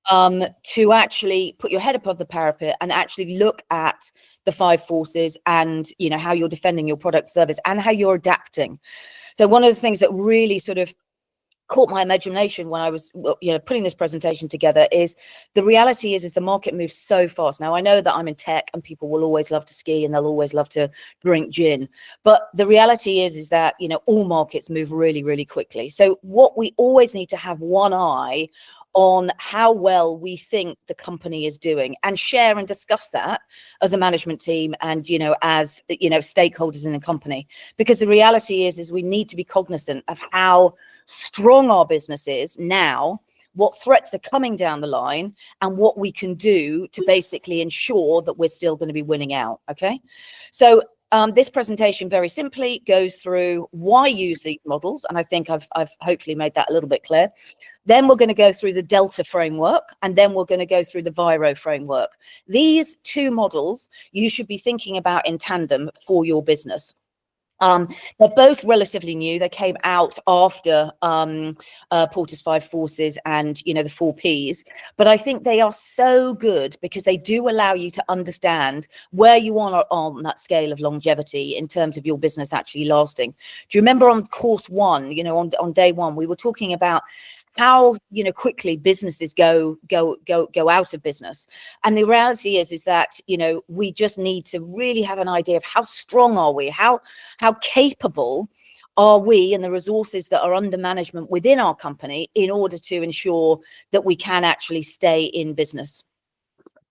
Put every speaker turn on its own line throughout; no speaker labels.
to actually put your head above the parapet and actually look at the 5 forces and, you know, how you're defending your product service and how you're adapting. So one of the things that really sort of caught my imagination when I was, you know, putting this presentation together is the reality is the market moves so fast. Now, I know that I'm in tech and people will always love to ski and they'll always love to drink gin. But the reality is that, you know, all markets move really, really quickly. So what we always need to have one eye on how well we think the company is doing and share and discuss that as a management team and, you know, as, you know, stakeholders in the company. Because the reality is we need to be cognizant of how strong our business is now, what threats are coming down the line, and what we can do to basically ensure that we're still going to be winning out. Okay. So this presentation very simply goes through why use these models. And I think I've hopefully made that a little bit clear. Then we're going to go through the Delta framework, and then we're going to go through the VRIO framework. These 2 models you should be thinking about in tandem for your business. They're both relatively new. They came out after Porter's 5 forces and, you know, the 4 Ps. But I think they are so good because they do allow you to understand where you are on that scale of longevity in terms of your business actually lasting. Do you remember on course 1, you know, on day 1, we were talking about how, you know, quickly businesses go out of business. And the reality is that, you know, we just need to really have an idea of how strong are we, how capable are we and the resources that are under management within our company in order to ensure that we can actually stay in business.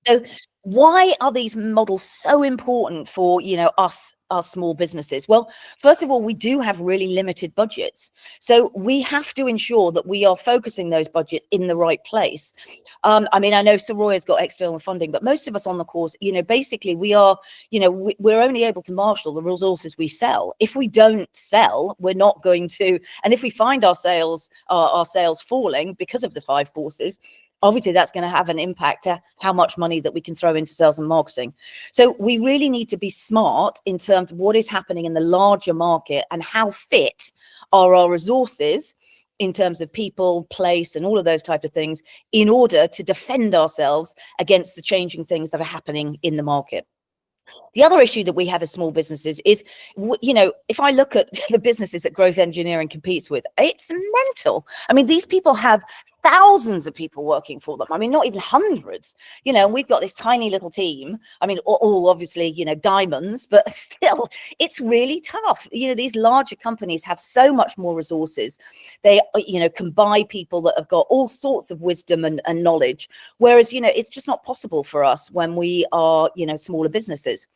So why are these models so important for, you know, us small businesses? Well, first of all, we do have really limited budgets. So we have to ensure that we are focusing those budgets in the right place. I mean, I know Soroya's got external funding, but most of us on the course, you know, basically we are, you know, we're only able to marshal the resources we sell. If we don't sell, we're not going to, and if we find our sales falling because of the 5 forces, obviously that's going to have an impact to how much money that we can throw into sales and marketing. So we really need to be smart in terms of what is happening in the larger market and how fit are our resources in terms of people, place, and all of those types of things in order to defend ourselves against the changing things that are happening in the market. The other issue that we have as small businesses is, you know, if I look at the businesses that growth engineering competes with, it's mental. I mean, these people have thousands of people working for them. I mean, not even hundreds, you know, we've got this tiny little team. I mean, all obviously, you know, diamonds, but still, it's really tough. You know, these larger companies have so much more resources. They, you know, can buy people that have got all sorts of wisdom and knowledge. Whereas, you know, it's just not possible for us when we are, you know, smaller businesses.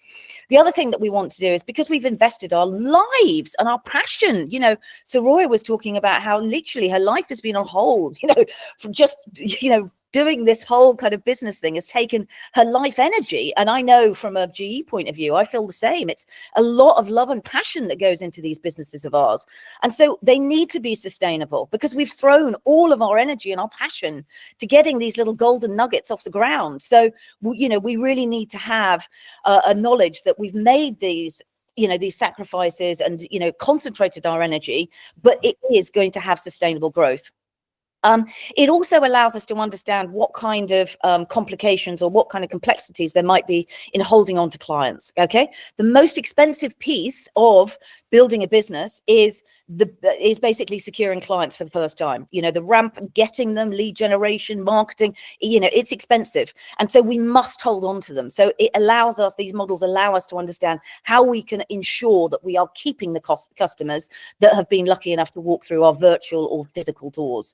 The other thing that we want to do is because we've invested our lives and our passion, you know, Soraya was talking about how literally her life has been on hold, you know, from just, you know, doing this whole kind of business thing has taken her life energy. And I know from a GE point of view, I feel the same. It's a lot of love and passion that goes into these businesses of ours. And so they need to be sustainable because we've thrown all of our energy and our passion to getting these little golden nuggets off the ground. So, you know, we really need to have a knowledge that we've made these, you know, these sacrifices and, you know, concentrated our energy, but it is going to have sustainable growth. It also allows us to understand what kind of complications or what kind of complexities there might be in holding on to clients. Okay, the most expensive piece of building a business is basically securing clients for the first time. You know, the ramp, getting them, lead generation, marketing, you know, it's expensive. And so we must hold on to them. So it allows us, these models allow us to understand how we can ensure that we are keeping the customers that have been lucky enough to walk through our virtual or physical doors.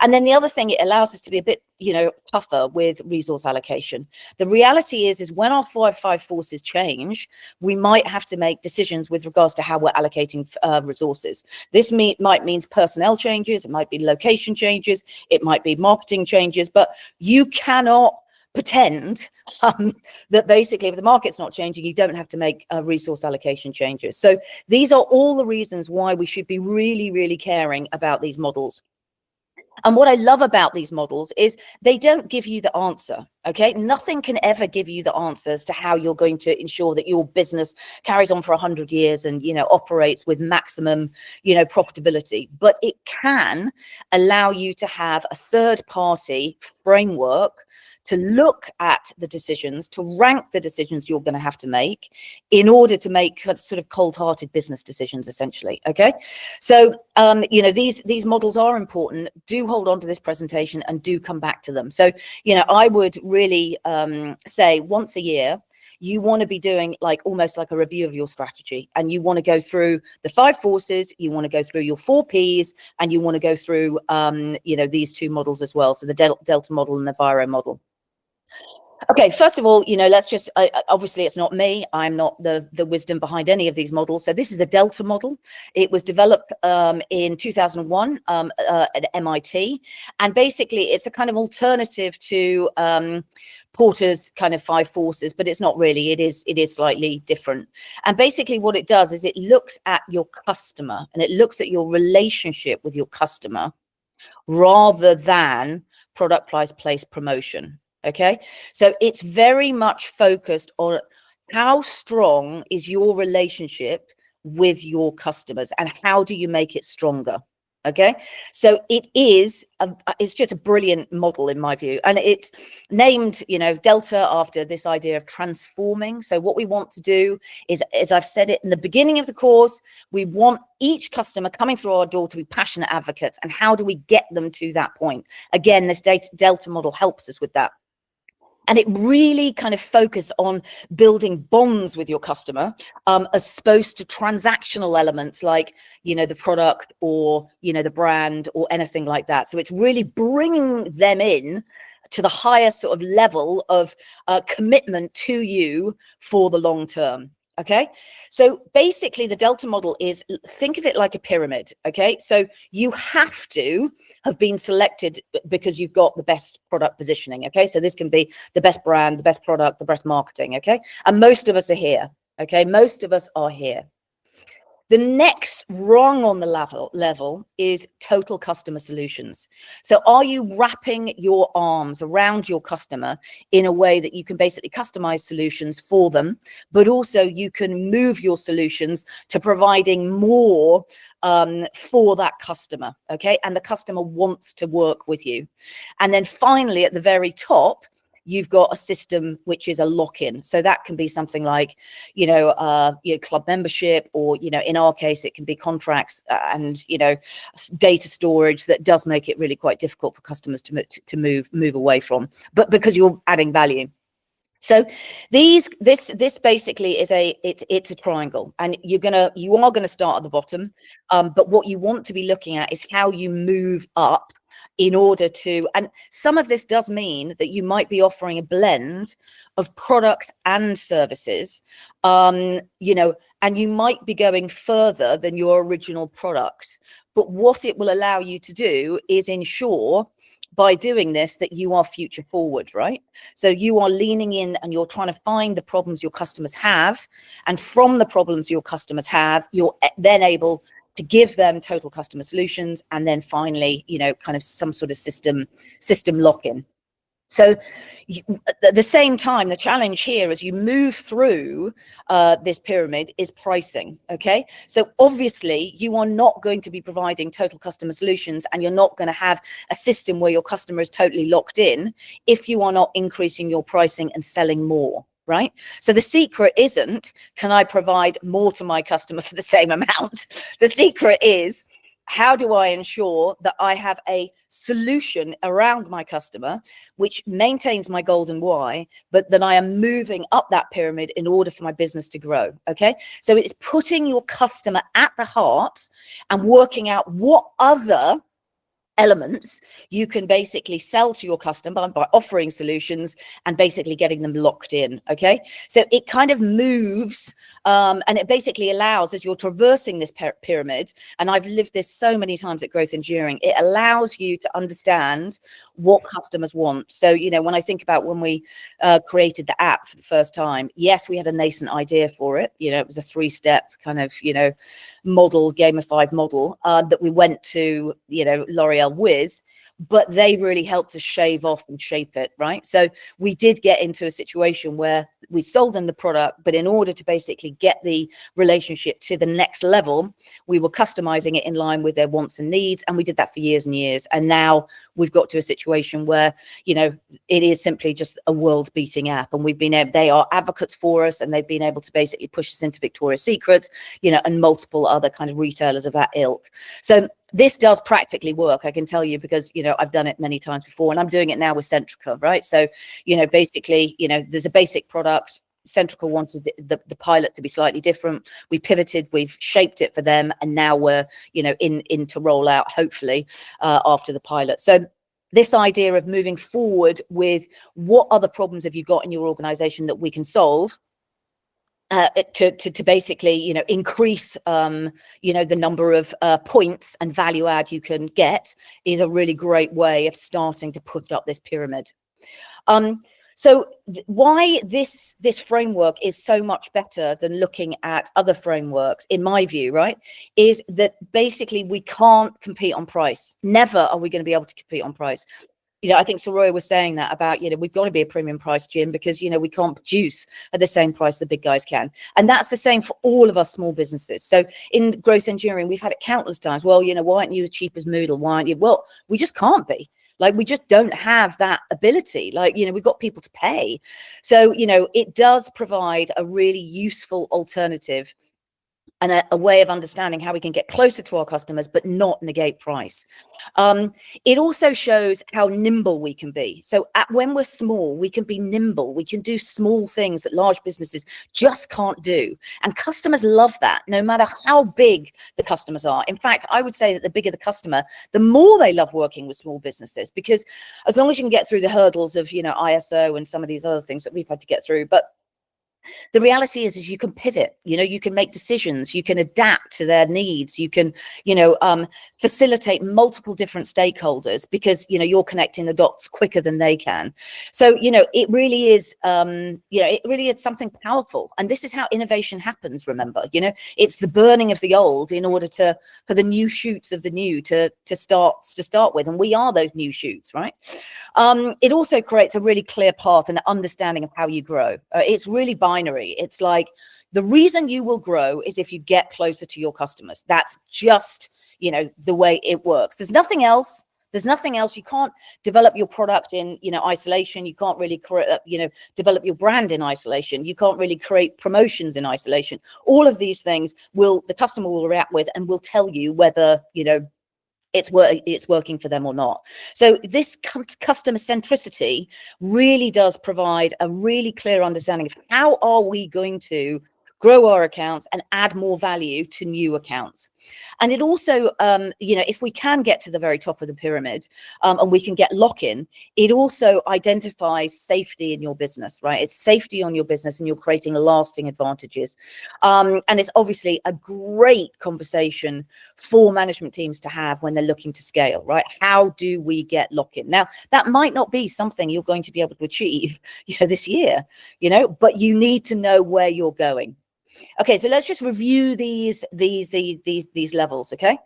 And then the other thing, it allows us to be a bit, you know, tougher with resource allocation. The reality is when our 5 forces change, we might have to make decisions with regards to how we're allocating resources. This might mean personnel changes, it might be location changes, it might be marketing changes, but you cannot pretend that basically if the market's not changing, you don't have to make resource allocation changes. So these are all the reasons why we should be really, really caring about these models. And what I love about these models is they don't give you the answer, okay? Nothing can ever give you the answers to how you're going to ensure that your business carries on for 100 years and, operates with maximum, profitability. But it can allow you to have a third-party framework to look at the decisions, to rank the decisions you're going to have to make in order to make sort of cold-hearted business decisions, essentially. Okay, so these models are important. Do hold on to this presentation and do come back to them. So I would really say once a year you want to be doing almost like a review of your strategy, and you want to go through the 5 forces, you want to go through your 4 Ps, and you want to go through these 2 models as well, so the Delta model and the VRIO model. Okay, first of all, let's just, obviously it's not me, I'm not the wisdom behind any of these models. So this is the Delta model. It was developed in 2001 at MIT. And basically it's a kind of alternative to Porter's kind of 5 forces, but it's not really, it is slightly different. And basically what it does is it looks at your customer, and it looks at your relationship with your customer rather than product, price, place, promotion. Okay, so it's very much focused on how strong is your relationship with your customers and how do you make it stronger. Okay, so it's just a brilliant model in my view, and it's named Delta after this idea of transforming. So what we want to do is, as I've said it in the beginning of the course, we want each customer coming through our door to be passionate advocates. And how do we get them to that point? Again, this Delta model helps us with that. And it really kind of focused on building bonds with your customer, as opposed to transactional elements like, the product or, the brand or anything like that. So it's really bringing them in to the highest sort of level of commitment to you for the long term. Okay, so basically the Delta model is, think of it like a pyramid. Okay, so you have to have been selected because you've got the best product positioning. Okay, so this can be the best brand, the best product, the best marketing. Okay, and most of us are here. Okay, most of us are here. The next rung on the level is total customer solutions. So are you wrapping your arms around your customer in a way that you can basically customize solutions for them, but also you can move your solutions to providing more for that customer, okay? And the customer wants to work with you. And then finally, at the very top, you've got a system which is a lock-in. So that can be something like, club membership, or, in our case, it can be contracts and, data storage that does make it really quite difficult for customers to move away from, but because you're adding value. So this basically is it's a triangle, and you are gonna start at the bottom, but what you want to be looking at is how you move up in order to, and some of this does mean that you might be offering a blend of products and services, and you might be going further than your original product. But what it will allow you to do is ensure, by doing this, that you are future forward, right? So you are leaning in and you're trying to find the problems your customers have. And from the problems your customers have, you're then able to give them total customer solutions. And then finally, kind of some sort of system lock-in. So at the same time, the challenge here as you move through this pyramid is pricing. Okay, so obviously you are not going to be providing total customer solutions, and you're not going to have a system where your customer is totally locked in if you are not increasing your pricing and selling more. Right? So the secret isn't, can I provide more to my customer for the same amount? The secret is, how do I ensure that I have a solution around my customer which maintains my golden why, but then I am moving up that pyramid in order for my business to grow? Okay, so it's putting your customer at the heart and working out what other elements you can basically sell to your customer by offering solutions and basically getting them locked in. Okay, so it kind of moves and it basically allows, as you're traversing this pyramid, and I've lived this so many times at Growth Enduring, it allows you to understand what customers want. So when I think about when we created the app for the first time, yes, we had a nascent idea for it. It was a 3-step kind of model, gamified model that we went to L'Oreal with. but they really helped to shave off and shape it, right? So we did get into a situation where we sold them the product, but in order to basically get the relationship to the next level, we were customizing it in line with their wants and needs. And we did that for years and years. And now we've got to a situation where, you know, it is simply just a world beating app. And we've been able, they are advocates for us, and they've been able to basically push us into Victoria's Secret, you know, and multiple other kind of retailers of that ilk. So this does practically work, I can tell you, because, you know, I've done it many times before, and I'm doing it now with Centrica, right? So, you know, basically, you know, there's a basic product. Centrica wanted the pilot to be slightly different. We pivoted, we've shaped it for them, and now we're, you know, in to roll out, hopefully, after the pilot. So this idea of moving forward with what other problems have you got in your organization that we can solve, to basically, you know, increase, you know, the number of points and value add you can get, is a really great way of starting to put up this pyramid. So why this framework is so much better than looking at other frameworks, in my view, right, is that basically we can't compete on price. Never are we going to be able to compete on price. You know, I think Saroya was saying that about, you know, we've got to be a premium price, Jim, because, you know, we can't produce at the same price the big guys can. And that's the same for all of us small businesses. So in growth engineering, we've had it countless times. Well, you know, why aren't you as cheap as Moodle? Why aren't you? Well, we just can't be. Like, we just don't have that ability. Like, you know, we've got people to pay. So, you know, it does provide a really useful alternative and a way of understanding how we can get closer to our customers, but not negate price. It also shows how nimble we can be. So when we're small, we can be nimble. We can do small things that large businesses just can't do. And customers love that, no matter how big the customers are. In fact, I would say that the bigger the customer, the more they love working with small businesses, because as long as you can get through the hurdles of, you know, ISO and some of these other things that we've had to get through, but the reality is you can pivot, you know, you can make decisions, you can adapt to their needs, you can, you know, facilitate multiple different stakeholders, because, you know, you're connecting the dots quicker than they can. So, you know, it really is, you know, it really is something powerful. And this is how innovation happens, remember, you know, it's the burning of the old in order for the new shoots of the new to start with. And we are those new shoots, right? It also creates a really clear path and an understanding of how you grow. It's really binary. It's like, the reason you will grow is if you get closer to your customers. That's just, you know, the way it works. There's nothing else. There's nothing else. You can't develop your product in, you know, isolation. You can't really create, you know, develop your brand in isolation. You can't really create promotions in isolation. All of these things the customer will react with, and will tell you whether, you know, it's working for them or not. So this customer centricity really does provide a really clear understanding of how are we going to grow our accounts and add more value to new accounts. And it also, you know, if we can get to the very top of the pyramid, and we can get lock-in, it also identifies safety in your business, right? It's safety on your business, and you're creating lasting advantages. And it's obviously a great conversation for management teams to have when they're looking to scale, right? How do we get lock-in? Now, that might not be something you're going to be able to achieve, you know, this year, you know, but you need to know where you're going. Okay, so let's just review these levels, okay?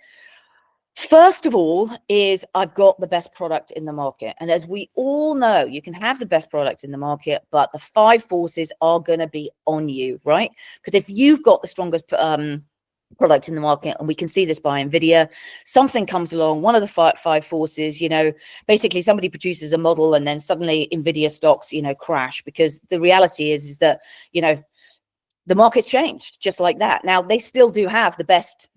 First of all is, I've got the best product in the market. And as we all know, you can have the best product in the market, but the 5 forces are going to be on you, right? Because if you've got the strongest product in the market, and we can see this by NVIDIA, something comes along, one of the five forces, you know, basically somebody produces a model, and then suddenly NVIDIA stocks, you know, crash, because the reality is that, you know, the market's changed just like that. Now, they still do have the best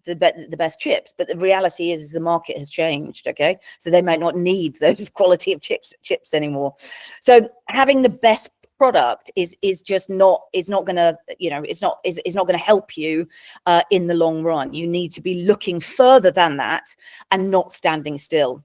chips, but the reality is the market has changed. Okay, so they might not need those quality of chips anymore. So having the best product is not going to, you know, it's not going to help you in the long run. You need to be looking further than that and not standing still.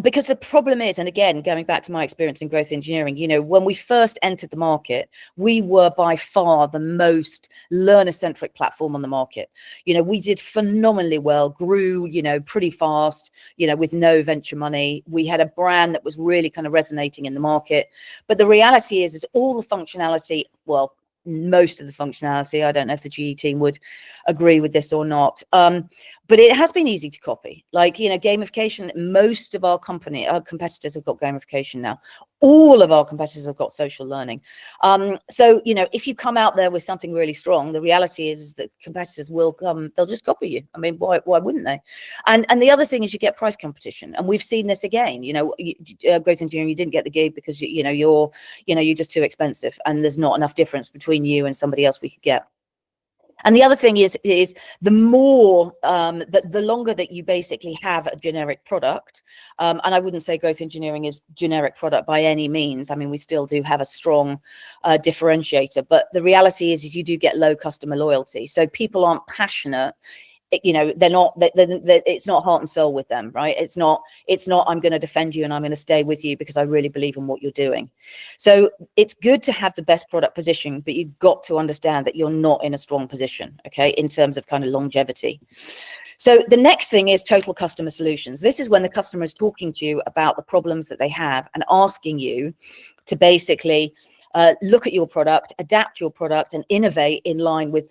Because the problem is, and again, going back to my experience in growth engineering, you know, when we first entered the market, we were by far the most learner-centric platform on the market. You know, we did phenomenally well, grew, you know, pretty fast, you know, with no venture money. We had a brand that was really kind of resonating in the market. But the reality is all the functionality, well, most of the functionality, I don't know if the GE team would agree with this or not, but it has been easy to copy. Like, you know, gamification, most of our competitors have got gamification now. All of our competitors have got social learning. So, you know, if you come out there with something really strong, the reality is that competitors will come, they'll just copy you. I mean, why wouldn't they? And the other thing is you get price competition. And we've seen this again, you know, growth engineering, you didn't get the gig because, you're just too expensive and there's not enough difference between you and somebody else we could get. And the other thing is the more, the longer that you basically have a generic product, and I wouldn't say growth engineering is generic product by any means. I mean, we still do have a strong differentiator, but the reality is you do get low customer loyalty. So people aren't passionate. You know, it's not heart and soul with them, right? It's not I'm going to defend you and I'm going to stay with you because I really believe in what you're doing. So it's good to have the best product position, but you've got to understand that you're not in a strong position, okay, in terms of kind of longevity. So the next thing is total customer solutions. This is when the customer is talking to you about the problems that they have and asking you to basically look at your product, adapt your product, and innovate in line with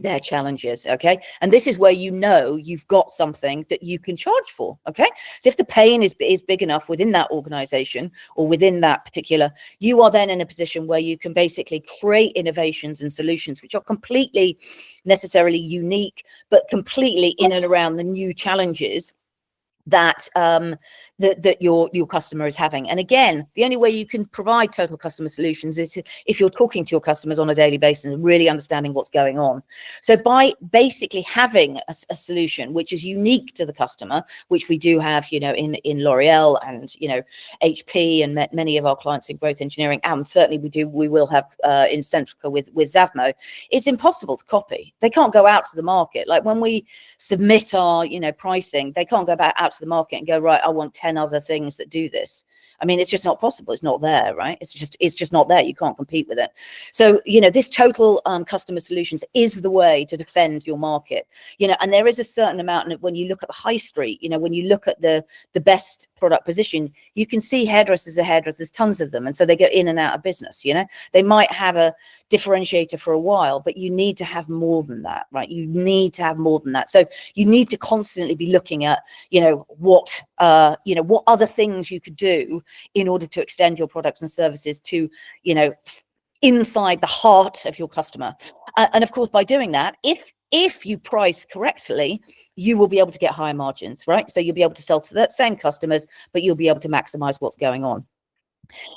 their challenges. Okay, and this is where you've got something that you can charge for. Okay, so if the pain is big enough within that organization or within that particular, you are then in a position where you can basically create innovations and solutions which are completely necessarily unique, but completely in and around the new challenges that that your customer is having. And again, the only way you can provide total customer solutions is if you're talking to your customers on a daily basis and really understanding what's going on. So by basically having a solution which is unique to the customer, which we do have, you know, in L'Oreal and, you know, HP and many of our clients in growth engineering, and certainly we will have in Centrica with Zavmo, it's impossible to copy. They can't go out to the market. Like when we submit our, you know, pricing, they can't go back out to the market and go, right, I want 10 other things that do this. I mean, it's just not possible. It's not there, right? It's just not there. You can't compete with it. So, you know, this total customer solutions is the way to defend your market, you know, and there is a certain amount when you look at the high street, you know, when you look at the best product position, you can see hairdressers are hairdressers, there's tons of them. And so they go in and out of business, you know, they might have a differentiator for a while, but you need to have more than that, right? You need to have more than that. So you need to constantly be looking at, you know, what other things you could do in order to extend your products and services to, you know, inside the heart of your customer. And of course, by doing that, if you price correctly, you will be able to get higher margins, right? So you'll be able to sell to that same customers, but you'll be able to maximize what's going on.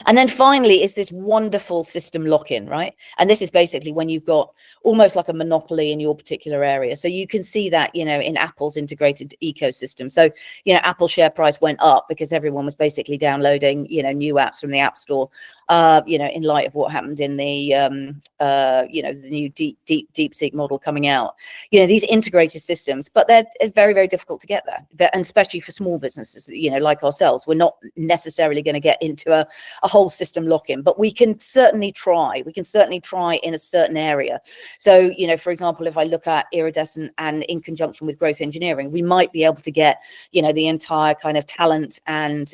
And then finally is this wonderful system lock-in, right? And this is basically when you've got almost like a monopoly in your particular area. So you can see that, you know, in Apple's integrated ecosystem. So, you know, Apple share price went up because everyone was basically downloading, you know, new apps from the App Store, you know, in light of what happened in the, you know, the new DeepSeek model coming out. You know, these integrated systems, but they're very, very difficult to get there. And especially for small businesses, you know, like ourselves, we're not necessarily going to get into a whole system lock-in, but we can certainly try. We can certainly try in a certain area. So, you know, for example, if I look at Iridescent and in conjunction with growth engineering, we might be able to get, you know, the entire kind of talent and,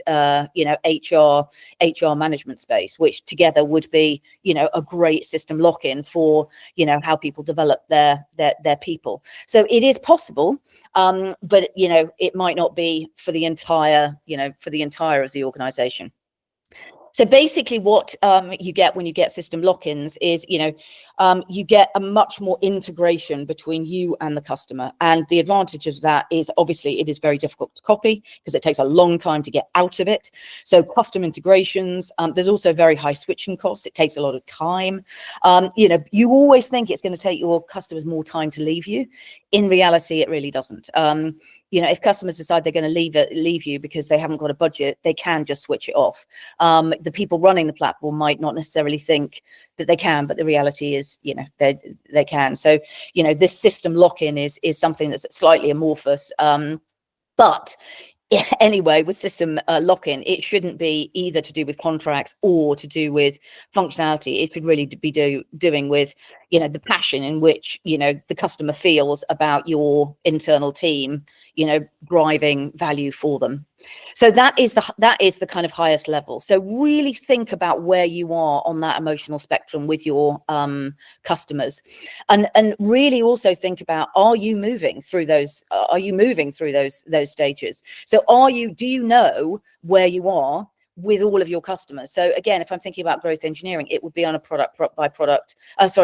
you know, HR management space, which together would be, you know, a great system lock-in for, you know, how people develop their people. So it is possible, but, you know, it might not be for the entire, you know, for the entire of the organization. So basically what you get when you get system lock-ins is, you know, you get a much more integration between you and the customer. And the advantage of that is obviously it is very difficult to copy because it takes a long time to get out of it. So custom integrations, there's also very high switching costs. It takes a lot of time. You know, you always think it's going to take your customers more time to leave you. In reality, it really doesn't. You know, if customers decide they're going to leave you because they haven't got a budget, they can just switch it off. The people running the platform might not necessarily think that they can, but the reality is, you know, they can. So, you know, this system lock-in is something that's slightly amorphous. But anyway, with system lock-in, it shouldn't be either to do with contracts or to do with functionality. It should really be doing with, you know, the passion in which, you know, the customer feels about your internal team, you know, driving value for them. So that is the kind of highest level. So really think about where you are on that emotional spectrum with your customers, and really also think about, are you moving through those those stages? So do you know where you are with all of your customers? So again, if I'm thinking about growth engineering, it would be on a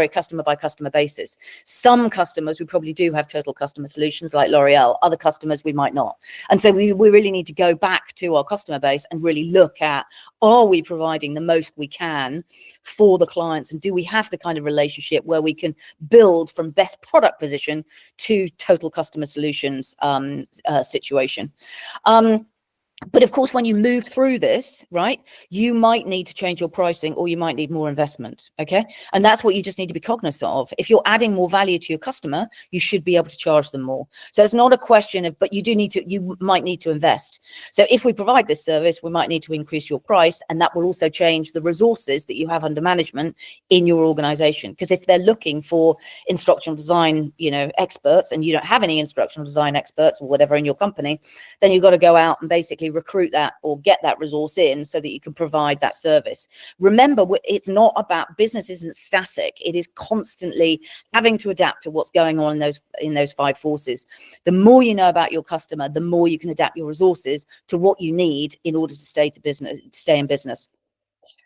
customer by customer basis. Some customers we probably do have total customer solutions like L'Oreal, other customers we might not. And so we really need to go back to our customer base and really look at, are we providing the most we can for the clients, and do we have the kind of relationship where we can build from best product position to total customer solutions situation. But of course, when you move through this, right, you might need to change your pricing, or you might need more investment. Okay. And that's what you just need to be cognizant of. If you're adding more value to your customer, you should be able to charge them more. So it's not a question of, but you might need to invest. So if we provide this service, we might need to increase your price, and that will also change the resources that you have under management in your organization. Because if they're looking for instructional design, experts, and you don't have any instructional design experts or whatever in your company, then you've got to go out and basically recruit that or get that resource in so that you can provide that service. Remember, it's not about, business isn't static. It is constantly having to adapt to what's going on in those 5 forces. The more you know about your customer, the more you can adapt your resources to what you need in order to stay in business.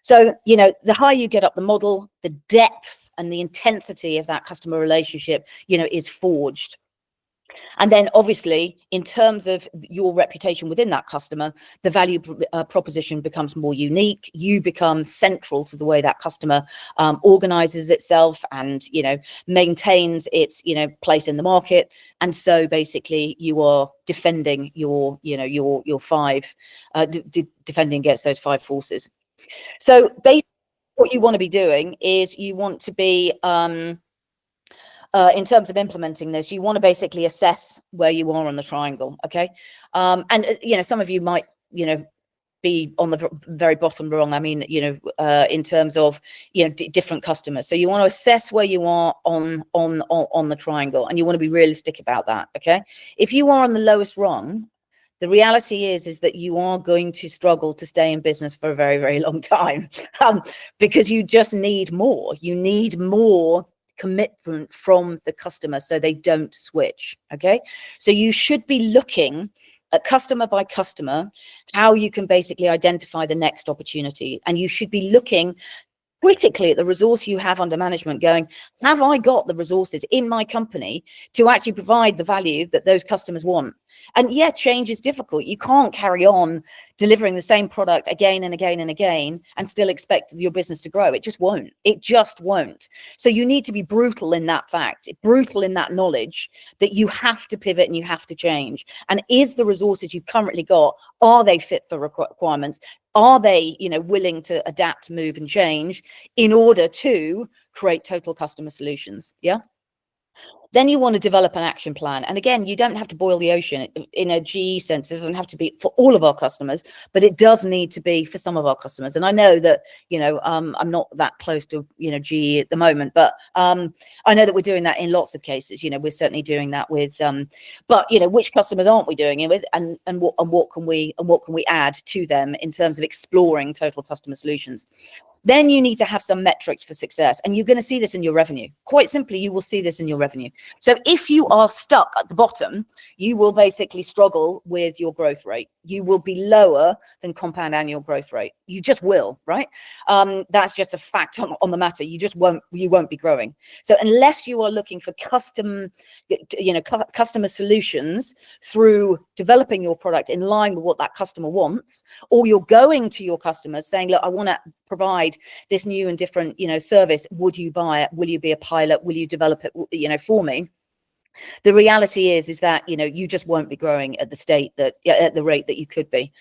So, the higher you get up the model, the depth and the intensity of that customer relationship, is forged. And then obviously, in terms of your reputation within that customer, the value proposition becomes more unique. You become central to the way that customer organizes itself and, maintains its, place in the market. And so basically you are defending your 5, defending against those 5 forces. So basically what you want to be doing is you want to be, in terms of implementing this, you want to basically assess where you are on the triangle. Okay. And some of you might, be on the very bottom rung. I mean, in terms of, different customers. So you want to assess where you are on the triangle, and you want to be realistic about that. Okay. If you are on the lowest rung, the reality is that you are going to struggle to stay in business for a very, very long time, because you just need more. You need more commitment from the customer so they don't switch. Okay. So you should be looking at customer by customer, how you can basically identify the next opportunity. And you should be looking critically at the resource you have under management, going, have I got the resources in my company to actually provide the value that those customers want? And yeah, change is difficult. You can't carry on delivering the same product again and again and again and still expect your business to grow. It just won't. It just won't. So you need to be brutal in that fact, brutal in that knowledge that you have to pivot and you have to change. And is the resources you've currently got, are they fit for requirements? Are they, willing to adapt, move, and change in order to create total customer solutions? Yeah. Then you want to develop an action plan. And again, you don't have to boil the ocean in a GE sense. It doesn't have to be for all of our customers, but it does need to be for some of our customers. And I know that, I'm not that close to, GE at the moment, but I know that we're doing that in lots of cases. We're certainly doing that with, but which customers aren't we doing it with, and what can we add to them in terms of exploring total customer solutions? Then you need to have some metrics for success, and you're going to see this in your revenue. Quite simply, you will see this in your revenue. So if you are stuck at the bottom, you will basically struggle with your growth rate. You will be lower than compound annual growth rate. You just will, right? That's just a fact on the matter. You won't be growing. So unless you are looking for customer solutions through developing your product in line with what that customer wants, or you're going to your customers saying, look, I want to provide this new and different, service. Would you buy it? Will you be a pilot? Will you develop it, for me? The reality is that, you just won't be growing at the rate that you could be.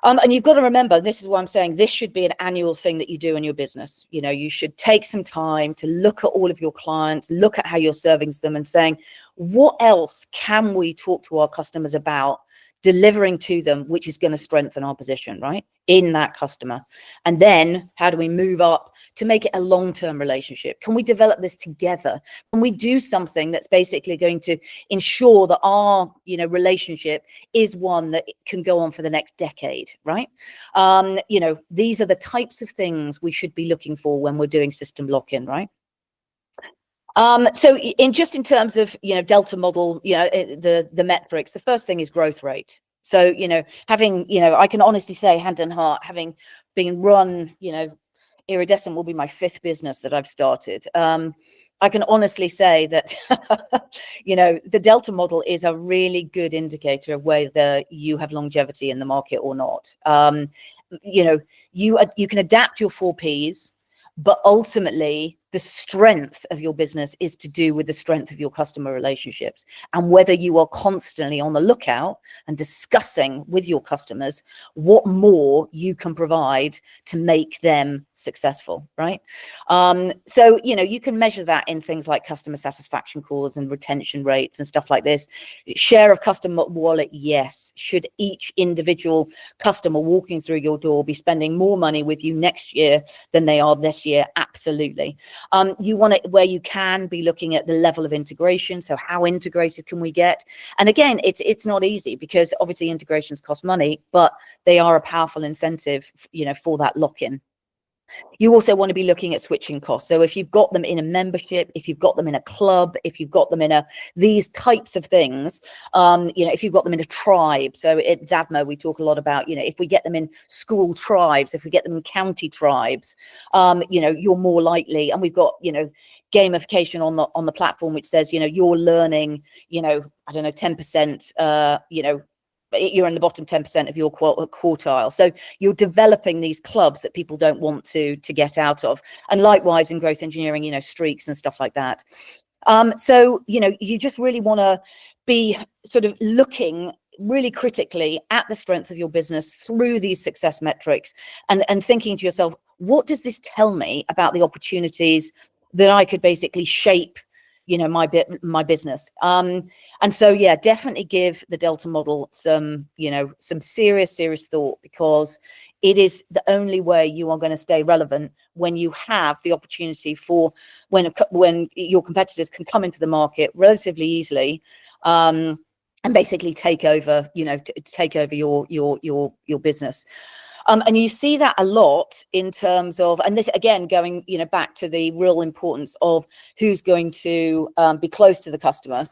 And you've got to remember, this is what I'm saying, this should be an annual thing that you do in your business. You should take some time to look at all of your clients, look at how you're serving them and saying, what else can we talk to our customers about delivering to them, which is going to strengthen our position, right? in that customer? And then how do we move up to make it a long-term relationship? Can we develop this together? Can we do something that's basically going to ensure that our, you know, relationship is one that can go on for the next decade, right? You know, these are the types of things we should be looking for when we're doing system lock-in, right? So in terms of, you know, Delta model, you know, the metrics, the first thing is growth rate. So, you know, having, you know, I can honestly say hand in heart, having been run, you know, Iridescent will be my 5th business that I've started. I can honestly say that, you know, the Delta model is a really good indicator of whether you have longevity in the market or not. You know, you can adapt your 4 Ps, but ultimately the strength of your business is to do with the strength of your customer relationships, and whether you are constantly on the lookout and discussing with your customers what more you can provide to make them successful, right? So, you know, you can measure that in things like customer satisfaction scores and retention rates and stuff like this. Share of customer wallet, yes. Should each individual customer walking through your door be spending more money with you next year than they are this year? Absolutely. You want it where you can be looking at the level of integration. So how integrated can we get? And again, it's not easy, because obviously integrations cost money, but they are a powerful incentive, you know, for that lock-in. You also want to be looking at switching costs. So if you've got them in a membership, if you've got them in a club, if you've got them in these types of things, you know, if you've got them in a tribe. So at Zavmo, we talk a lot about, you know, if we get them in school tribes, if we get them in county tribes, you know, you're more likely. And we've got, you know, gamification on the platform, which says, you know, you're learning, you know, I don't know, 10%, you know, you're in the bottom 10% of your quartile. So you're developing these clubs that people don't want to get out of. And likewise in growth engineering, you know, streaks and stuff like that. So, you know, you just really want to be sort of looking really critically at the strength of your business through these success metrics, and thinking to yourself, what does this tell me about the opportunities that I could basically shape, you know, my business? And so, yeah, definitely give the Delta model some, you know, some serious thought, because it is the only way you are going to stay relevant when you have the opportunity for when your competitors can come into the market relatively easily, and basically take over, you know, take over your business. And you see that a lot in terms of, and this again, going, you know, back to the real importance of who's going to be close to the customer.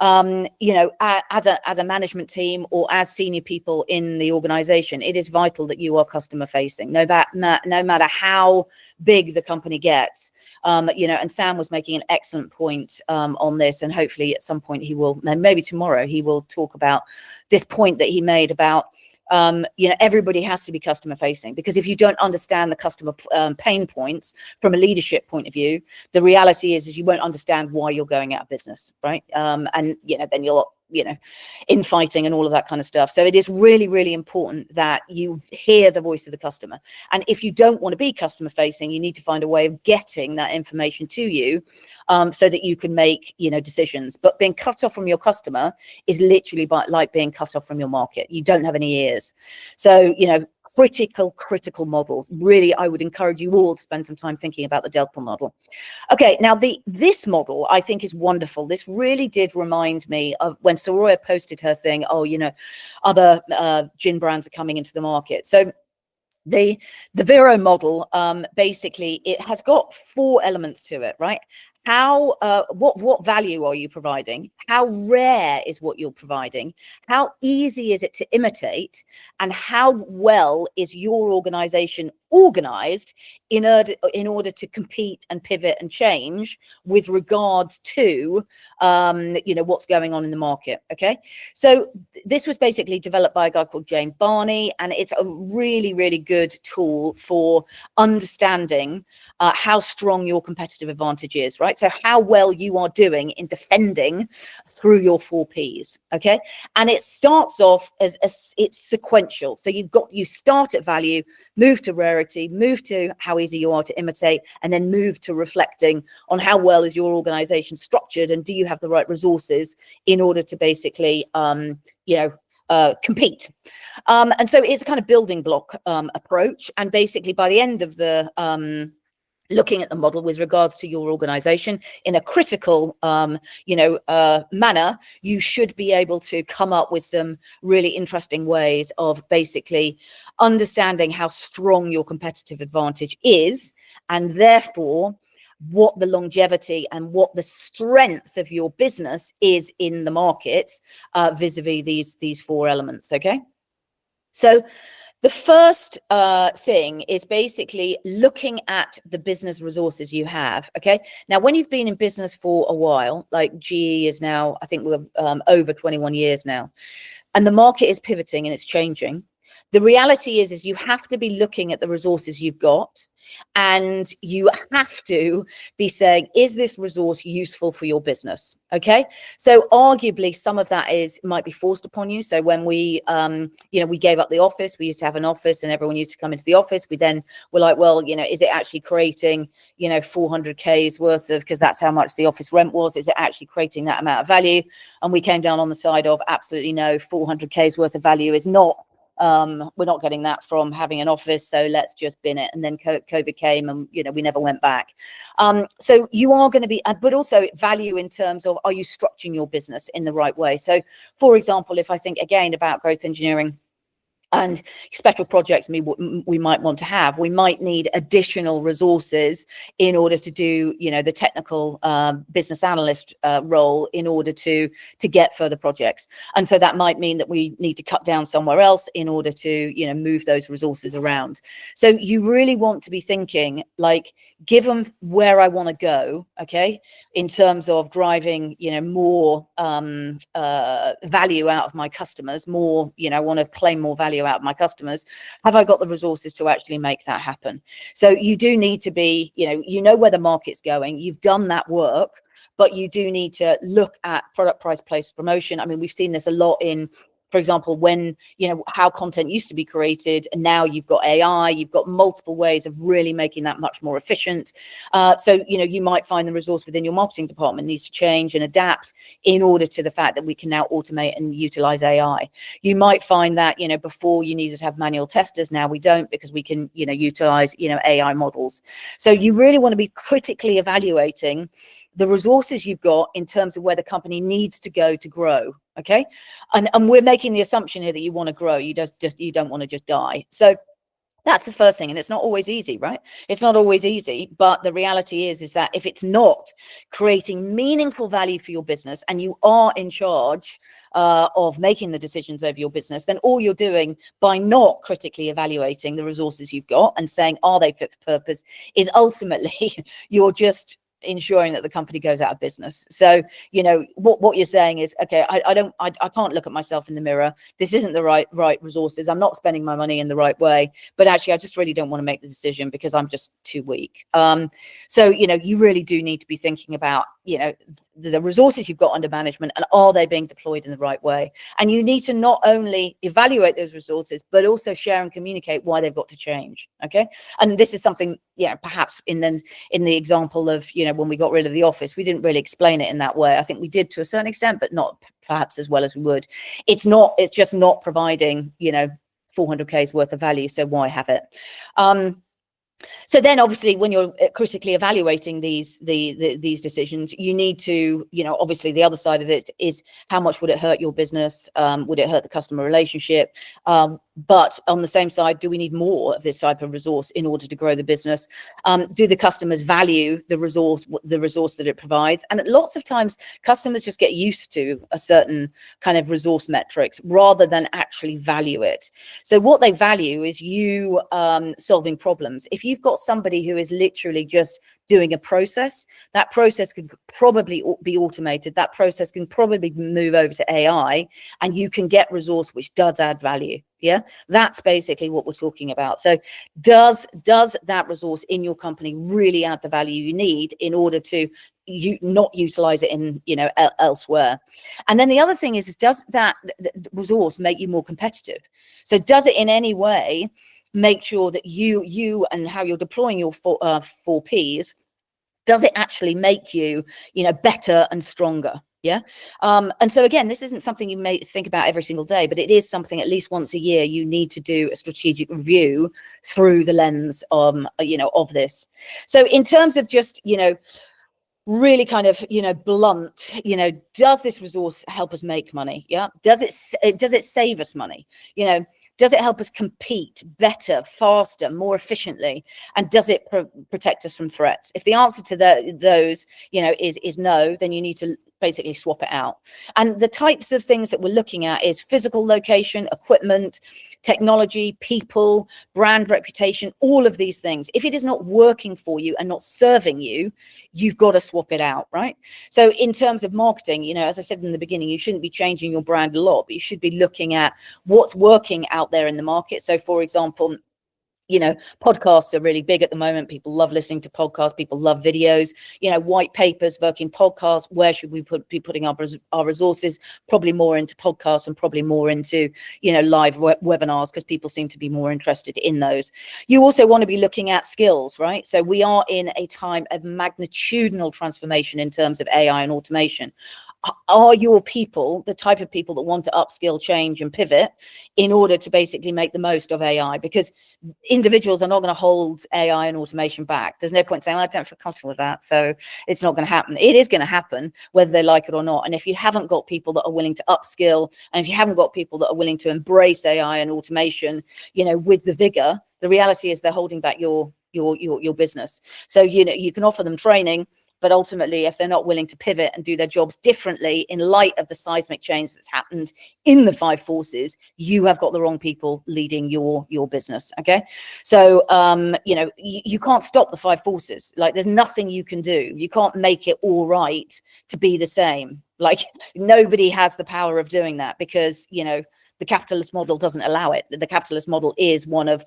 You know, as a management team or as senior people in the organization, it is vital that you are customer facing, no matter how big the company gets. You know, and Sam was making an excellent point on this, and hopefully at some point he will, maybe tomorrow, he will talk about this point that he made about, you know, everybody has to be customer facing, because if you don't understand the customer pain points from a leadership point of view, the reality is you won't understand why you're going out of business, right? And, you know, then you're, you know, infighting and all of that kind of stuff. So it is really important that you hear the voice of the customer. And if you don't want to be customer facing, you need to find a way of getting that information to you, so that you can make, you know, decisions. But being cut off from your customer is literally like being cut off from your market. You don't have any ears. So, you know, critical model. Really, I would encourage you all to spend some time thinking about the Delta model. Okay, now this model I think is wonderful. This really did remind me of when Soraya posted her thing, oh, you know, other gin brands are coming into the market. So the VRIO model, basically it has got 4 elements to it, right? How what value are you providing? How rare is what you're providing? How easy is it to imitate? And how well is your organization organized in order to compete and pivot and change with regards to you know, what's going on in the market? Okay, so this was basically developed by a guy called James Barney, and it's a really good tool for understanding how strong your competitive advantage is, right? So how well you are doing in defending through your 4 Ps. Okay, and it starts off as it's sequential. So you start at value, move to rarity, move to how easy you are to imitate, and then move to reflecting on how well is your organization structured, and do you have the right resources in order to basically you know, compete. And so it's a kind of building block approach. And basically by the end of the looking at the model with regards to your organization in a critical manner, you should be able to come up with some really interesting ways of basically understanding how strong your competitive advantage is, and therefore what the longevity and what the strength of your business is in the market vis-a-vis these four elements. Okay, so the first thing is basically looking at the business resources you have. Okay, now when you've been in business for a while, like GE is now, I think we're over 21 years now, and the market is pivoting and it's changing. The reality is you have to be looking at the resources you've got, and you have to be saying, is this resource useful for your business? Okay, so arguably some of that might be forced upon you. So when we we gave up the office, we used to have an office and everyone used to come into the office. We then were like, well, is it actually creating 400K's worth of, because that's how much the office rent was, is it actually creating that amount of value? And we came down on the side of absolutely no, 400K's worth of value is not, we're not getting that from having an office, so let's just bin it. And then COVID came and we never went back. So you are going to be, but also value in terms of, are you structuring your business in the right way? So for example, if I think again about growth engineering and special projects we might want to have, we might need additional resources in order to do the technical business analyst role in order to get further projects. And so that might mean that we need to cut down somewhere else in order to move those resources around. So you really want to be thinking like, given where I want to go, okay, in terms of driving more value out of my customers, more I want to claim more value out of my customers, have I got the resources to actually make that happen? So you do need to be, where the market's going, you've done that work, but you do need to look at product, price, place, promotion. I mean, we've seen this a lot in, for example, when, how content used to be created, and now you've got AI, you've got multiple ways of really making that much more efficient. So, you might find the resource within your marketing department needs to change and adapt in order to the fact that we can now automate and utilize AI. You might find that, before you needed to have manual testers, now we don't, because we can, utilize, AI models. So you really want to be critically evaluating the resources you've got in terms of where the company needs to go to grow. Okay, and we're making the assumption here that you want to grow, you don't want to just die. So that's the first thing, and it's not always easy, right? It's not always easy, but the reality is that if it's not creating meaningful value for your business and you are in charge of making the decisions over your business, then all you're doing by not critically evaluating the resources you've got and saying, are they fit for purpose, is ultimately you're just ensuring that the company goes out of business. So what you're saying is, okay, I can't look at myself in the mirror, this isn't the right resources, I'm not spending my money in the right way, but actually I just really don't want to make the decision because I'm just too weak. So you really do need to be thinking about the resources you've got under management, and are they being deployed in the right way? And you need to not only evaluate those resources, but also share and communicate why they've got to change. Okay, and this is something perhaps in the example of when we got rid of the office, we didn't really explain it in that way. I think we did to a certain extent, but not perhaps as well as we would. It's just not providing 400K's worth of value, so why have it? So then obviously when you're critically evaluating these decisions, you need to, obviously the other side of it is how much would it hurt your business? Would it hurt the customer relationship? But on the same side, do we need more of this type of resource in order to grow the business? Do the customers value the resource that it provides? And lots of times customers just get used to a certain kind of resource metrics rather than actually value it. So what they value is you solving problems. If you've got somebody who is literally just doing a process, that process could probably be automated. That process can probably move over to AI, and you can get resource which does add value. Yeah, that's basically what we're talking about. So does that resource in your company really add the value you need in order to not utilize it in elsewhere? And then the other thing is does that resource make you more competitive? So does it in any way make sure that you and how you're deploying your four Ps, does it actually make you better and stronger? Yeah. And so again, this isn't something you may think about every single day, but it is something at least once a year you need to do a strategic review through the lens, of this. So in terms of just, really kind of, blunt, does this resource help us make money? Yeah. Does it save us money? Does it help us compete better, faster, more efficiently? And does it protect us from threats? If the answer to those, is no, then you need to basically swap it out. And the types of things that we're looking at is physical location, equipment, technology, people, brand reputation, all of these things. If it is not working for you and not serving you, you've got to swap it out, right? So in terms of marketing, as I said in the beginning, you shouldn't be changing your brand a lot, but you should be looking at what's working out there in the market. So for example, podcasts are really big at the moment. People love listening to podcasts. People love videos, white papers, working podcasts. Where should we be putting our resources? Probably more into podcasts and probably more into, live webinars, because people seem to be more interested in those. You also want to be looking at skills, right? So we are in a time of magnitudinal transformation in terms of AI and automation. Are your people the type of people that want to upskill, change and pivot in order to basically make the most of AI? Because individuals are not going to hold AI and automation back. There's no point saying, well, I don't feel comfortable with that, so it's not going to happen. It is going to happen whether they like it or not. And if you haven't got people that are willing to upskill, and if you haven't got people that are willing to embrace AI and automation, with the vigor, the reality is they're holding back your business. So, you can offer them training, but ultimately, if they're not willing to pivot and do their jobs differently in light of the seismic change that's happened in the 5 forces, you have got the wrong people leading your business. Okay. So, you can't stop the 5 forces. Like, there's nothing you can do. You can't make it all right to be the same. Like, nobody has the power of doing that, because, the capitalist model doesn't allow it. The capitalist model is one of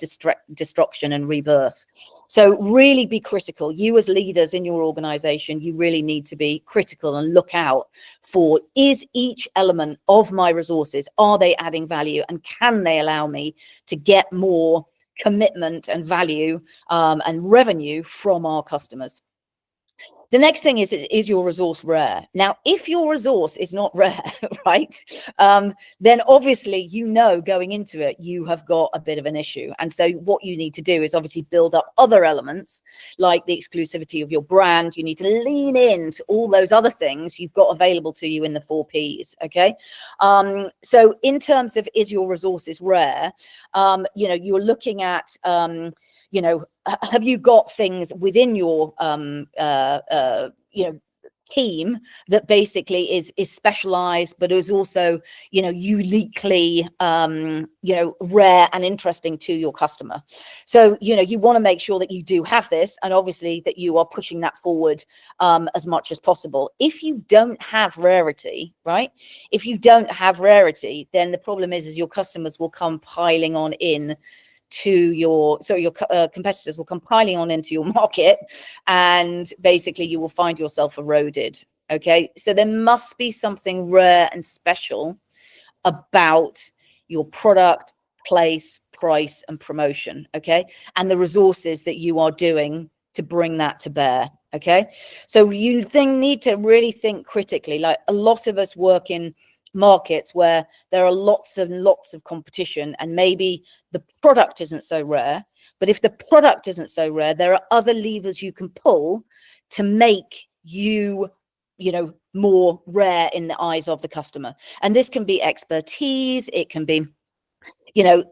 destruction and rebirth. So really be critical. You as leaders in your organization, you really need to be critical and look out for, is each element of my resources, are they adding value, and can they allow me to get more commitment and value and revenue from our customers? The next thing is your resource rare? Now, if your resource is not rare, right, then obviously, going into it, you have got a bit of an issue. And so what you need to do is obviously build up other elements like the exclusivity of your brand. You need to lean into all those other things you've got available to you in the 4 Ps. Okay. So in terms of, is your resources rare? You're looking at, have you got things within your team that basically is specialized, but is also uniquely rare and interesting to your customer? So you want to make sure that you do have this, and obviously that you are pushing that forward as much as possible. If you don't have rarity, right, then the problem is your customers will come piling on in to your competitors will come piling on into your market, and basically you will find yourself eroded. Okay, so there must be something rare and special about your product, place, price and promotion. Okay, and the resources that you are doing to bring that to bear. Okay, so you need to really think critically. Like, a lot of us work in markets where there are lots and lots of competition, and maybe the product isn't so rare, but if the product isn't so rare, there are other levers you can pull to make you more rare in the eyes of the customer. And this can be expertise, it can be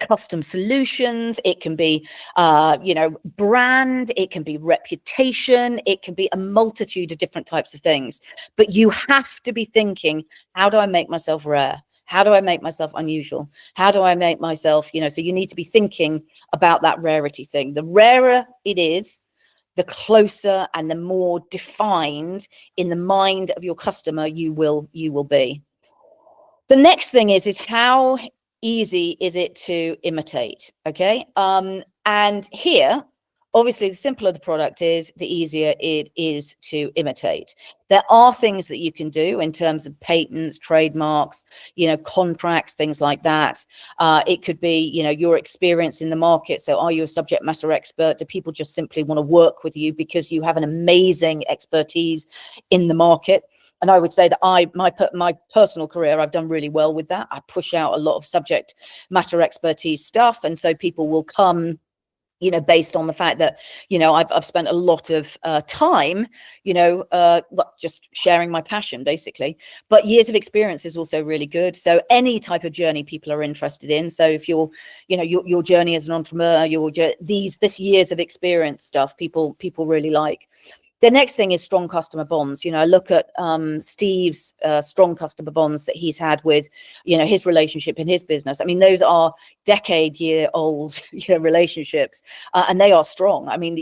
custom solutions, it can be brand, it can be reputation, it can be a multitude of different types of things. But you have to be thinking, how do I make myself rare? How do I make myself unusual? How do I make myself, so you need to be thinking about that rarity thing. The rarer it is, the closer and the more defined in the mind of your customer you will be. The next thing is how easy is it to imitate? Okay. And here obviously the simpler the product is, the easier it is to imitate. There are things that you can do in terms of patents, trademarks, contracts, things like that. It could be, your experience in the market. So are you a subject matter expert? Do people just simply want to work with you because you have an amazing expertise in the market? And I would say that my personal career, I've done really well with that. I push out a lot of subject matter expertise stuff. And so people will come, based on the fact that, I've spent a lot of time, just sharing my passion, basically. But years of experience is also really good. So any type of journey people are interested in. So if you're, your journey as an entrepreneur, this years of experience stuff, people really like. The next thing is strong customer bonds. I look at Steve's strong customer bonds that he's had with, his relationship in his business. I mean, those are decade-year-old relationships, and they are strong. I mean,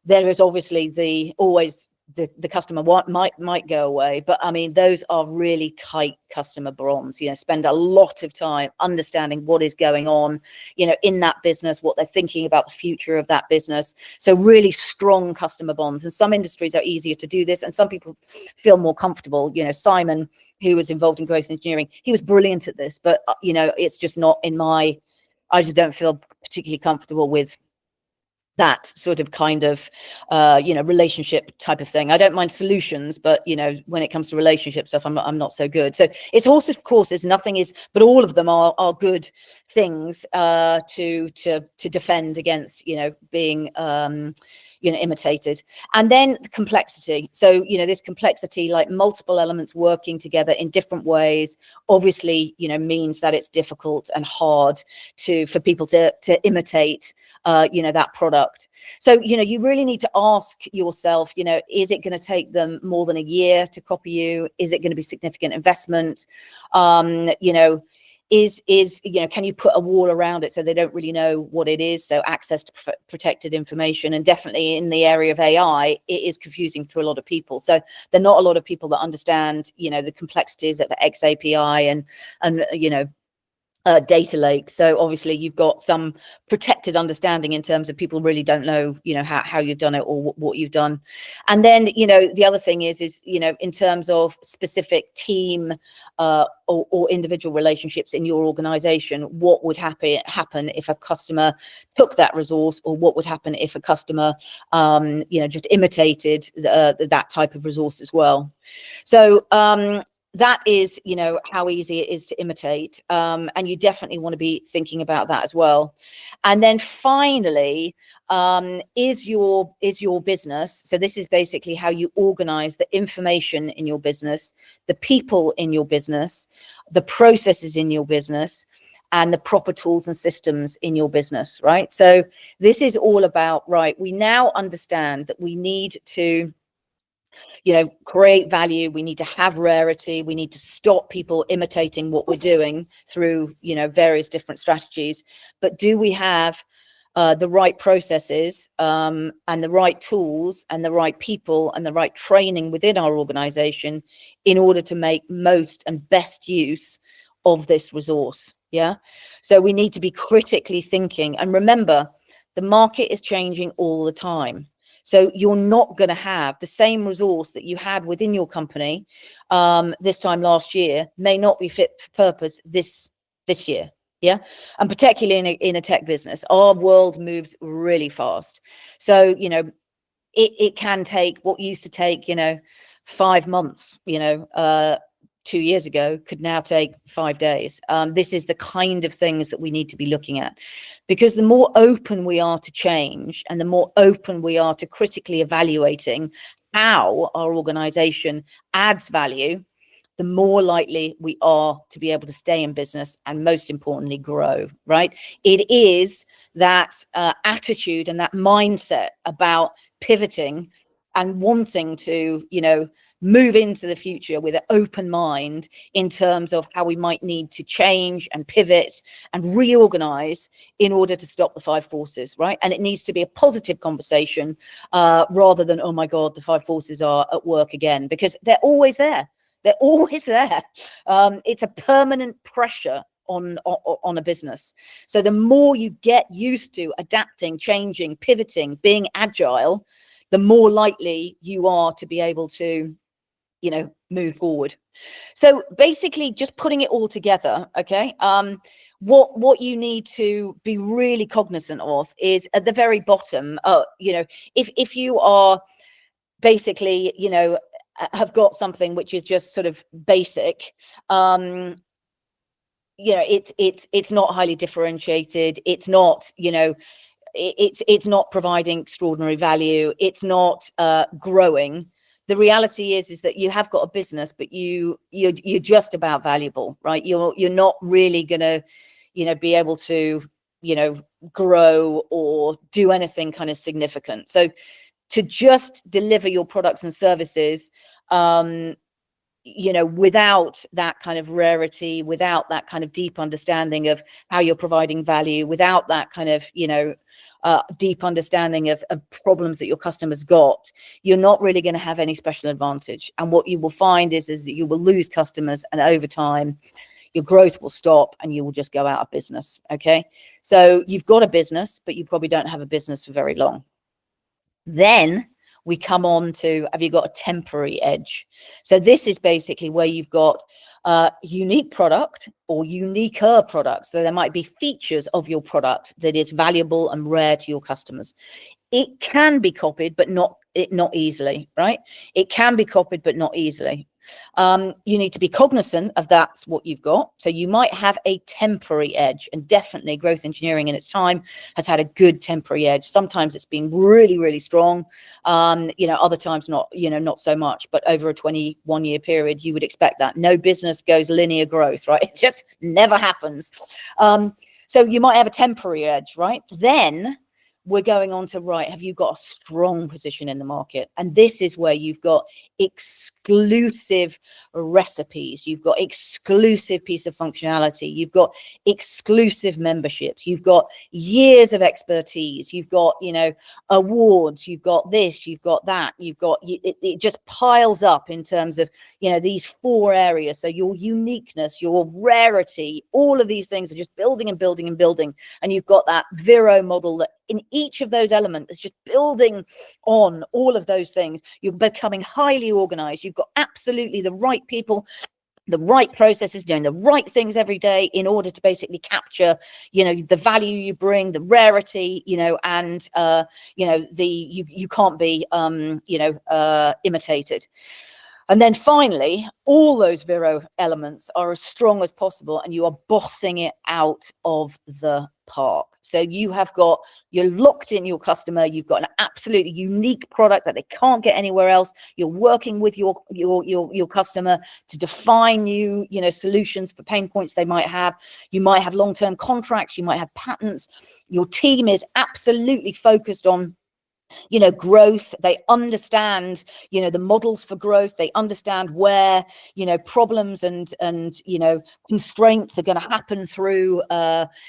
there is obviously always the customer might go away, but I mean, those are really tight customer bonds. Spend a lot of time understanding what is going on, in that business, what they're thinking about the future of that business. So really strong customer bonds. And some industries are easier to do this, and some people feel more comfortable. Simon, who was involved in growth engineering, he was brilliant at this, but it's just not I just don't feel particularly comfortable with that sort of kind of relationship type of thing. I don't mind solutions, but when it comes to relationship stuff, I'm not so good. So it's horses for courses. Nothing is, but all of them are good things to defend against being imitated. And then the complexity. So this complexity, like multiple elements working together in different ways, obviously means that it's difficult and hard for people to imitate that product. So you really need to ask yourself, is it going to take them more than a year to copy you? Is it going to be significant investment? Can you put a wall around it so they don't really know what it is? So access to protected information. And definitely in the area of AI, it is confusing to a lot of people. So there are not a lot of people that understand the complexities of the XAPI and data lake. So obviously you've got some protected understanding in terms of people really don't know, how you've done it or what you've done. And then, the other thing is, in terms of specific team or individual relationships in your organization, what would happen if a customer took that resource, or what would happen if a customer, just imitated that type of resource as well. So, that is, how easy it is to imitate. And you definitely want to be thinking about that as well. And then finally, is your business. So this is basically how you organize the information in your business, the people in your business, the processes in your business, and the proper tools and systems in your business, right? So this is all about, right, we now understand that we need to create value. We need to have rarity. We need to stop people imitating what we're doing through, various different strategies. But do we have the right processes and the right tools and the right people and the right training within our organization in order to make most and best use of this resource? Yeah. So we need to be critically thinking. And remember, the market is changing all the time. So you're not going to have the same resource that you had within your company this time last year may not be fit for purpose this year. Yeah. And particularly in a tech business, our world moves really fast. So, it can take what used to take, 5 months, 2 years ago could now take 5 days. This is the kind of things that we need to be looking at, because the more open we are to change and the more open we are to critically evaluating how our organization adds value, the more likely we are to be able to stay in business and, most importantly, grow, right? It is that attitude and that mindset about pivoting and wanting to, move into the future with an open mind in terms of how we might need to change and pivot and reorganize in order to stop the five forces, right? And it needs to be a positive conversation rather than, oh my God, the five forces are at work again, because they're always there. They're always there. It's a permanent pressure on a business. So the more you get used to adapting, changing, pivoting, being agile, the more likely you are to be able to, you know, move forward. So basically just putting it all together, okay, what you need to be really cognizant of is at the very bottom, you know, if you are basically, you know, have got something which is just sort of basic, you know, it's not highly differentiated, it's not, you know, it's not providing extraordinary value, it's not growing. The reality is that you have got a business, but you're just about valuable, right? You're not really gonna, you know, be able to, you know, grow or do anything kind of significant. So to just deliver your products and services, you know, without that kind of rarity, without that kind of deep understanding of how you're providing value, without that kind of, you know, deep understanding of problems that your customers got, you're not really going to have any special advantage. And what you will find is that you will lose customers, and over time your growth will stop and you will just go out of business. Okay, so you've got a business, but you probably don't have a business for very long. Then we come on to, have you got a temporary edge? So this is basically where you've got unique product or uniquer products. So there might be features of your product that is valuable and rare to your customers. It can be copied, but not easily, right? It can be copied, but not easily. You need to be cognizant of that's what you've got. So you might have a temporary edge, and definitely growth engineering in its time has had a good temporary edge. Sometimes it's been really, really strong. You know, other times not, you know, not so much, but over a 21-year period, you would expect that. No business goes linear growth, right? It just never happens. So you might have a temporary edge, right? Then we're going on to, right, have you got a strong position in the market? And this is where you've got exclusive recipes, you've got exclusive piece of functionality, you've got exclusive memberships, you've got years of expertise, you've got, you know, awards, you've got this, you've got that, you've got, it just piles up in terms of, you know, these 4 areas. So your uniqueness, your rarity, all of these things are just building and building and building. And you've got that VRIO model that in each of those elements is just building on all of those things. You're becoming highly organized. You've got absolutely the right people, the right processes, doing the right things every day in order to basically capture, you know, the value you bring, the rarity, you know, and you know, you can't be you know, imitated. And then finally, all those VRIO elements are as strong as possible, and you are bossing it out of the park. So you're locked in your customer. You've got an absolutely unique product that they can't get anywhere else. You're working with your customer to define new, you know, solutions for pain points they might have. You might have long-term contracts. You might have patents. Your team is absolutely focused on, you know, growth. They understand, you know, the models for growth. They understand where, you know, problems and you know, constraints are going to happen through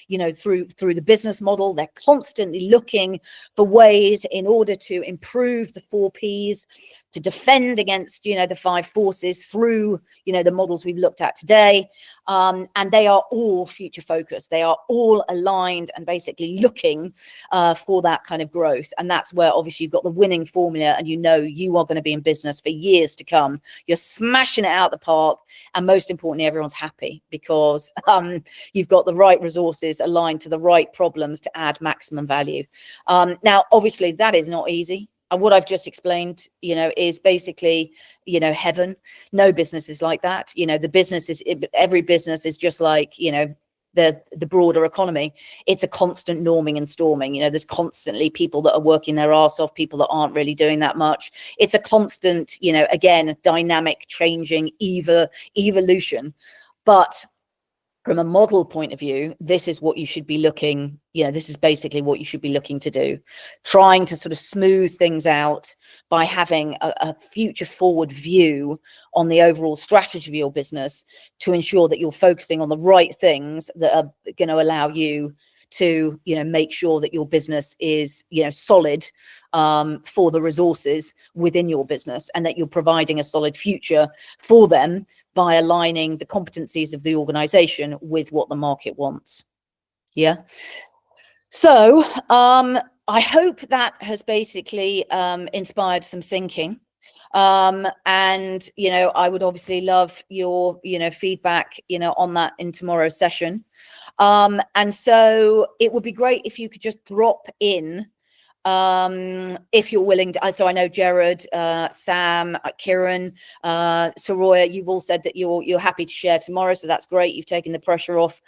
you know, through the business model. They're constantly looking for ways in order to improve the 4 Ps, to defend against, you know, the 5 forces through, you know, the models we've looked at today. And they are all future focused. They are all aligned and basically looking for that kind of growth. And that's where obviously you've got the winning formula, and you know you are going to be in business for years to come. You're smashing it out the park, and most importantly, everyone's happy because you've got the right resources aligned to the right problems to add maximum value. Now, obviously, that is not easy. And what I've just explained, you know, is basically, you know, heaven. No business is like that. You know, every business is just like, you know, the broader economy. It's a constant norming and storming. You know, there's constantly people that are working their arse off, people that aren't really doing that much. It's a constant, you know, again, dynamic, changing, evolution. But from a model point of view, this is what you should be looking, you know, this is basically what you should be looking to do, trying to sort of smooth things out by having a future forward view on the overall strategy of your business to ensure that you're focusing on the right things that are going to allow you to, you know, make sure that your business is, you know, solid for the resources within your business, and that you're providing a solid future for them by aligning the competencies of the organization with what the market wants. Yeah. So I hope that has basically inspired some thinking. And, you know, I would obviously love your, you know, feedback, you know, on that in tomorrow's session. And so it would be great if you could just drop in, if you're willing to. So I know Jared, Sam, Kieran, Soroya, you've all said that you're happy to share tomorrow, so that's great. You've taken the pressure off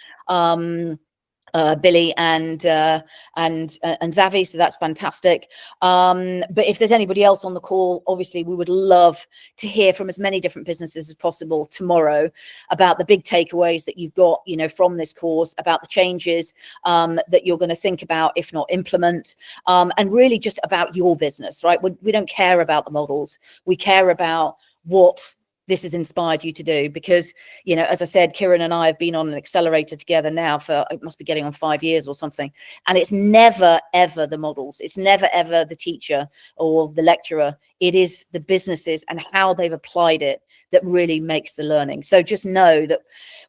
Billy and Zavi, so that's fantastic. But if there's anybody else on the call, obviously we would love to hear from as many different businesses as possible tomorrow about the big takeaways that you've got, you know, from this course, about the changes that you're going to think about, if not implement, and really just about your business, right? We don't care about the models. We care about what this has inspired you to do, because, you know, as I said, Kieran and I have been on an accelerator together now for, it must be getting on 5 years or something. And it's never, ever the models. It's never, ever the teacher or the lecturer. It is the businesses and how they've applied it that really makes the learning. So just know that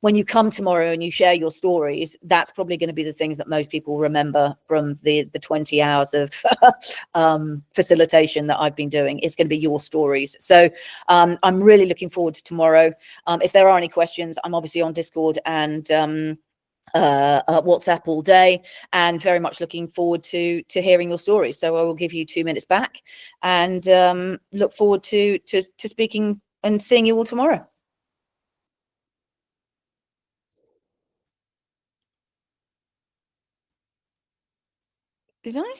when you come tomorrow and you share your stories, that's probably going to be the things that most people remember from the 20 hours of facilitation that I've been doing. It's going to be your stories. So I'm really looking forward to tomorrow. If there are any questions, I'm obviously on Discord and WhatsApp all day, and very much looking forward to hearing your stories. So I will give you 2 minutes back, and look forward to speaking and seeing you all tomorrow. Did I?